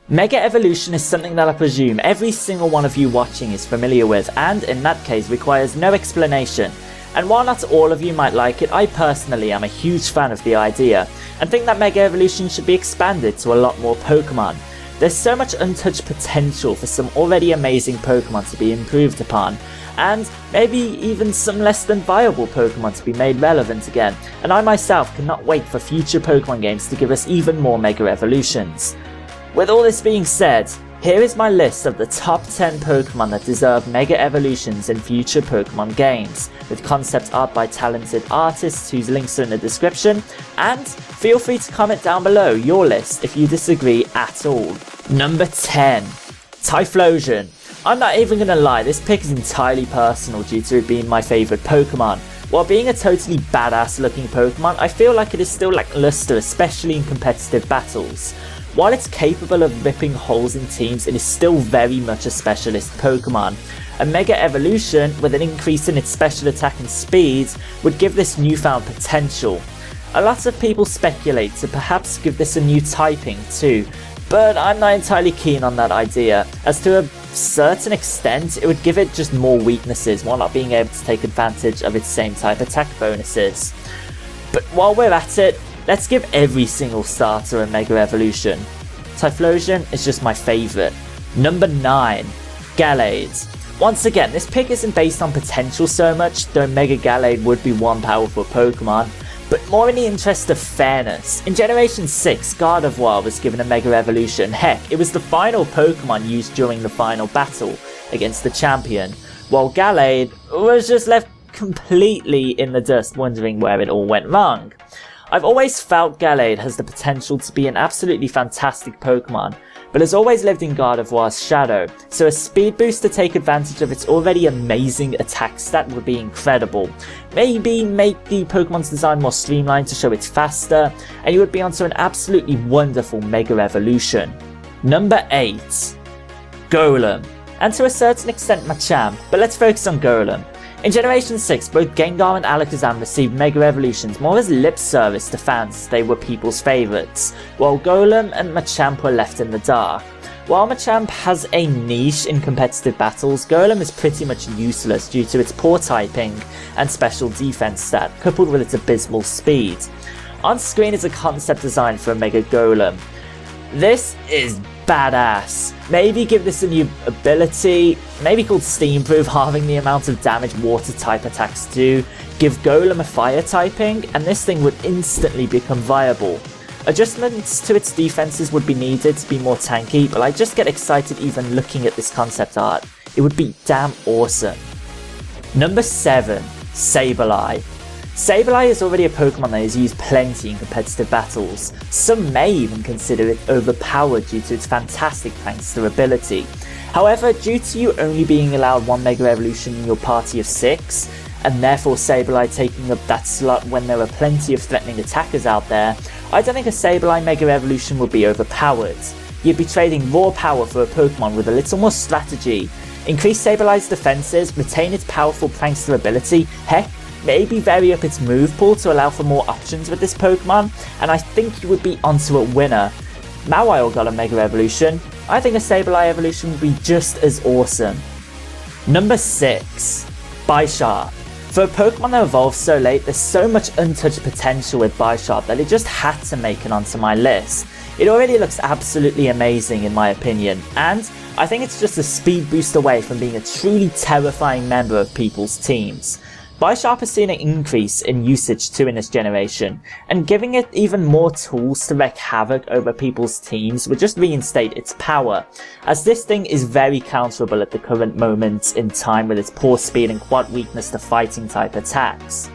Mega Evolution is something that I presume every single one of you watching is familiar with, and in that case requires no explanation. And while not all of you might like it, I personally am a huge fan of the idea, and think that Mega Evolution should be expanded to a lot more Pokémon. There's so much untouched potential for some already amazing Pokémon to be improved upon, and maybe even some less than viable Pokémon to be made relevant again, and I myself cannot wait for future Pokémon games to give us even more Mega Evolutions. With all this being said, here is my list of the top 10 Pokémon that deserve Mega Evolutions in future Pokémon games, with concept art by talented artists whose links are in the description, and feel free to comment down below your list if you disagree at all. Number 10. Typhlosion. I'm not even gonna lie, this pick is entirely personal due to it being my favourite Pokémon. While being a totally badass looking Pokémon, I feel like it is still lackluster, especially in competitive battles. While it's capable of ripping holes in teams, it is still very much a specialist Pokémon. A Mega Evolution with an increase in its special attack and speed would give this newfound potential. A lot of people speculate to perhaps give this a new typing too, but I'm not entirely keen on that idea, as to a certain extent it would give it just more weaknesses while not being able to take advantage of its same type attack bonuses. But while we're at it, let's give every single starter a Mega Evolution. Typhlosion is just my favourite. Number 9. Gallade. Once again, this pick isn't based on potential so much, though Mega Gallade would be one powerful Pokémon, but more in the interest of fairness. In Generation 6, Gardevoir was given a Mega Evolution. Heck, it was the final Pokémon used during the final battle against the champion, while Gallade was just left completely in the dust wondering where it all went wrong. I've always felt Gallade has the potential to be an absolutely fantastic Pokémon, but has always lived in Gardevoir's shadow, so a speed boost to take advantage of its already amazing attack stat would be incredible. Maybe make the Pokemon's design more streamlined to show it's faster, and you would be onto an absolutely wonderful Mega Evolution. Number 8. Golem. And to a certain extent Machamp, but let's focus on Golem. In Generation 6, both Gengar and Alakazam received Mega Evolutions more as lip service to fans as they were people's favourites, while Golem and Machamp were left in the dark. While Machamp has a niche in competitive battles, Golem is pretty much useless due to its poor typing and special defense stat, coupled with its abysmal speed. On screen is a concept design for a Mega Golem. This is badass. Maybe give this a new ability, maybe called Steam Proof, halving the amount of damage water type attacks do, give Golem a fire typing, and this thing would instantly become viable. Adjustments to its defenses would be needed to be more tanky, but I just get excited even looking at this concept art. It would be damn awesome. Number 7. Sableye. Sableye is already a Pokemon that is used plenty in competitive battles. Some may even consider it overpowered due to its fantastic prankster ability. However, due to you only being allowed one Mega Evolution in your party of 6, and therefore Sableye taking up that slot when there are plenty of threatening attackers out there, I don't think a Sableye Mega Evolution would be overpowered. You'd be trading raw power for a Pokemon with a little more strategy. Increase Sableye's defenses, retain its powerful prankster ability, heck, maybe vary up its move pool to allow for more options with this Pokemon, and I think you would be onto a winner. Mawile got a Mega Evolution. I think a Sableye evolution would be just as awesome. Number 6. Bisharp. For a Pokemon that evolves so late, there's so much untouched potential with Bisharp that it just had to make it onto my list. It already looks absolutely amazing in my opinion, and I think it's just a speed boost away from being a truly terrifying member of people's teams. Bisharp has seen an increase in usage too in this generation, and giving it even more tools to wreak havoc over people's teams would just reinstate its power, as this thing is very counterable at the current moment in time with its poor speed and quad weakness to fighting type attacks.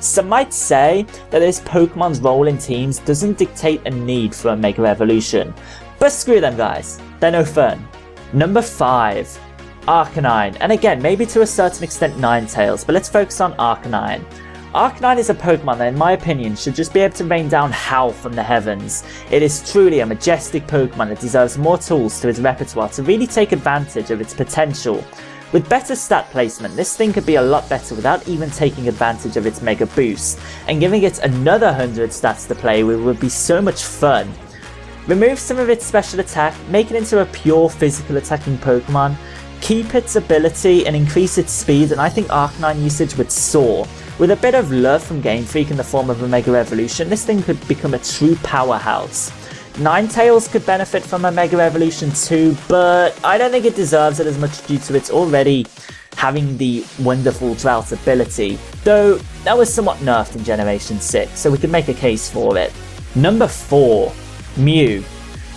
Some might say that this Pokemon's role in teams doesn't dictate a need for a Mega Evolution, but screw them guys, they're no fun. Number 5. Arcanine, and again maybe to a certain extent Ninetales, but let's focus on Arcanine. Arcanine is a Pokemon that in my opinion should just be able to rain down hell from the heavens. It is truly a majestic Pokemon that deserves more tools to its repertoire to really take advantage of its potential. With better stat placement, this thing could be a lot better without even taking advantage of its Mega Boost, and giving it another 100 stats to play with would be so much fun. Remove some of its special attack, make it into a pure physical attacking Pokemon, keep its ability and increase its speed, and I think Arcanine usage would soar. With a bit of love from Game Freak in the form of a Mega Evolution, this thing could become a true powerhouse. Ninetales could benefit from a Mega Evolution too, but I don't think it deserves it as much due to its already having the wonderful Drought ability, though that was somewhat nerfed in Generation 6, so we could make a case for it. Number 4. Mew.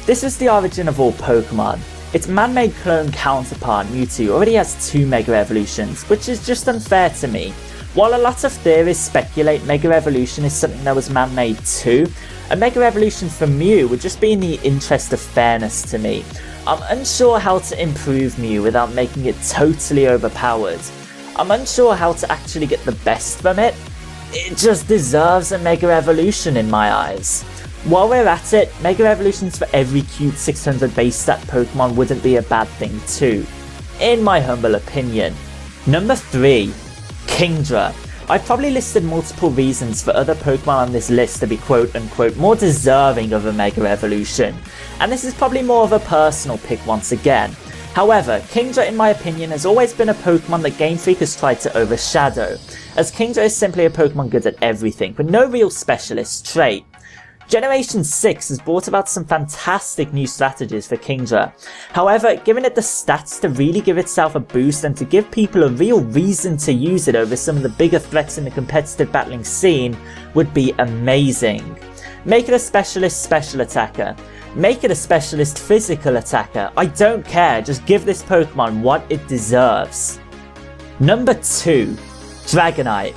This is the origin of all Pokemon. Its man-made clone counterpart, Mewtwo, already has 2 Mega Evolutions, which is just unfair to me. While a lot of theorists speculate Mega Evolution is something that was man-made too, a Mega Evolution for Mew would just be in the interest of fairness to me. I'm unsure how to improve Mew without making it totally overpowered. I'm unsure how to actually get the best from it. It just deserves a Mega Evolution in my eyes. While we're at it, Mega Evolutions for every cute 600 base stat Pokemon wouldn't be a bad thing too, in my humble opinion. Number 3. Kingdra. I've probably listed multiple reasons for other Pokemon on this list to be quote unquote more deserving of a Mega Evolution, and this is probably more of a personal pick once again. However, Kingdra in my opinion has always been a Pokemon that Game Freak has tried to overshadow, as Kingdra is simply a Pokemon good at everything, with no real specialist trait. Generation 6 has brought about some fantastic new strategies for Kingdra. However, giving it the stats to really give itself a boost and to give people a real reason to use it over some of the bigger threats in the competitive battling scene would be amazing. Make it a specialist special attacker. Make it a specialist physical attacker. I don't care, just give this Pokemon what it deserves. Number 2. Dragonite.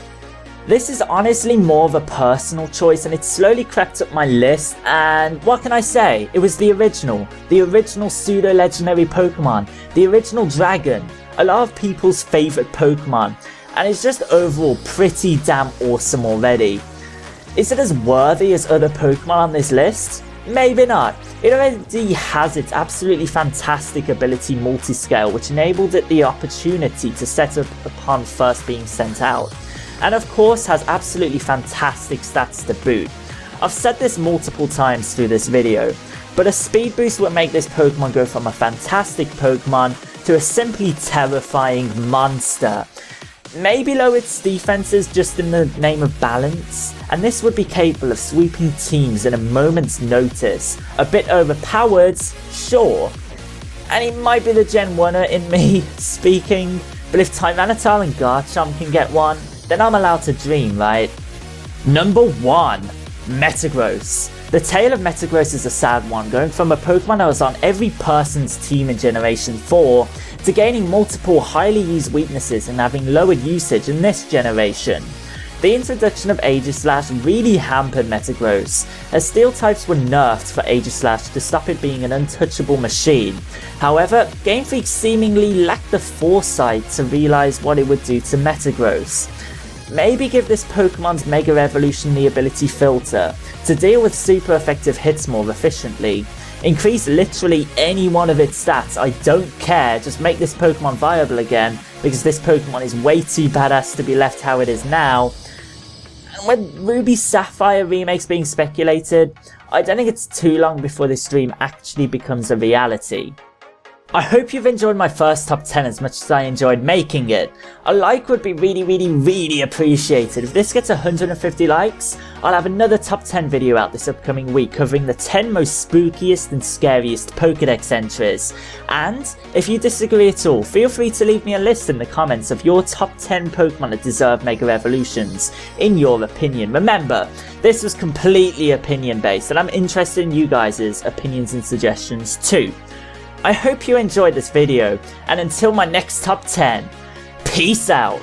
This is honestly more of a personal choice and it slowly crept up my list, and what can I say? It was the original pseudo-legendary Pokemon, the original dragon, a lot of people's favourite Pokemon, and it's just overall pretty damn awesome already. Is it as worthy as other Pokemon on this list? Maybe not. It already has its absolutely fantastic ability Multiscale, which enabled it the opportunity to set up upon first being sent out, and of course has absolutely fantastic stats to boot. I've said this multiple times through this video, but a speed boost would make this Pokemon go from a fantastic Pokemon to a simply terrifying monster. Maybe lower its defenses just in the name of balance, and this would be capable of sweeping teams in a moment's notice. A bit overpowered, sure, and it might be the Gen 1er in me speaking, but if Tyranitar and Garchomp can get one, then I'm allowed to dream, right? Number 1. Metagross. The tale of Metagross is a sad one, going from a Pokemon that was on every person's team in Generation 4 to gaining multiple highly used weaknesses and having lowered usage in this generation. The introduction of Aegislash really hampered Metagross, as Steel types were nerfed for Aegislash to stop it being an untouchable machine. However, Game Freak seemingly lacked the foresight to realise what it would do to Metagross. Maybe give this Pokemon's Mega Evolution the ability Filter, to deal with super effective hits more efficiently. Increase literally any one of its stats, I don't care, just make this Pokemon viable again, because this Pokemon is way too badass to be left how it is now. And with Ruby Sapphire remakes being speculated, I don't think it's too long before this dream actually becomes a reality. I hope you've enjoyed my first top 10 as much as I enjoyed making it. A like would be really appreciated. If this gets 150 likes, I'll have another top 10 video out this upcoming week covering the 10 most spookiest and scariest Pokédex entries. And if you disagree at all, feel free to leave me a list in the comments of your top 10 Pokemon that deserve Mega Evolutions, in your opinion. Remember, this was completely opinion based and I'm interested in you guys' opinions and suggestions too. I hope you enjoyed this video, and until my next top 10, peace out!